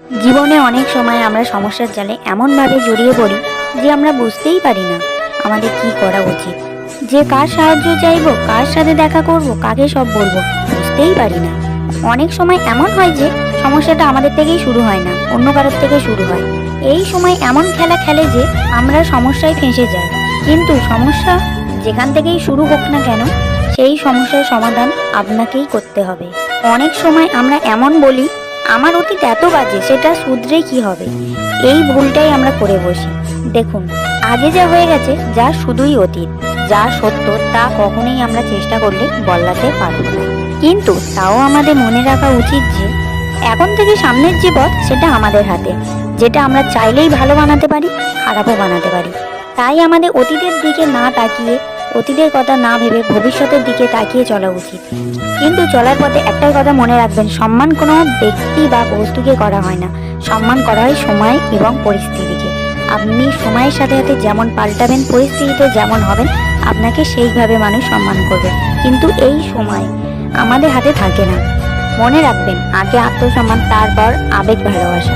জীবনে অনেক সময় আমরা সমস্যার জালে এমনভাবে জড়িয়ে পড়ি যে আমরা বুঝতেই পারি না আমাদের কি করা উচিত, যে কার সাহায্য চাইবো, কার সাথে দেখা করব, কাকে সব বলবো, বুঝতেই পারি না। অনেক সময় এমন হয় যে সমস্যাটা আমাদের থেকেই শুরু হয় না, অন্য কারোর থেকে শুরু হয়। এই সময় এমন খেলা খেলে যে আমরা সমস্যায় ফেঁসে যাই। কিন্তু সমস্যা যেখান থেকেই শুরু হোক না কেন, সেই সমস্যার সমাধান আপনাকেই করতে হবে। অনেক সময় আমরা এমন বলি, আমার অতীত এত বাজে, সেটা শুধরে কি হবে, এই ভুলটাই আমরা করে বসি। দেখুন, আগে যা হয়ে গেছে যা শুধুই অতীত, যা সত্য তা কখনোই আমরা চেষ্টা করলে বদলাতে পারবো না। কিন্তু তাও আমাদের মনে রাখা উচিত যে এখন থেকে সামনের যে পথ সেটা আমাদের হাতে, যেটা আমরা চাইলেই ভালো বানাতে পারি, খারাপও বানাতে পারি। তাই আমাদের অতীতের দিকে না তাকিয়ে, অতীতের কথা না ভেবে ভবিষ্যতের দিকে তাকিয়ে চলা উচিত। কিন্তু চলার পথে একটাই কথা মনে রাখবেন, সম্মান কোনো ব্যক্তি বা বস্তুকে করা হয় না, সম্মান করা হয় সময় এবং পরিস্থিতিকে। আপনি সময়ের সাথে সাথে যেমন পাল্টাবেন, পরিস্থিতিতে যেমন হবেন, আপনাকে সেইভাবে মানুষ সম্মান করবে। কিন্তু এই সময় আমাদের হাতে থাকে না। মনে রাখবেন, আগে আত্মসম্মান, তারপর আবেগ, ভালোবাসা।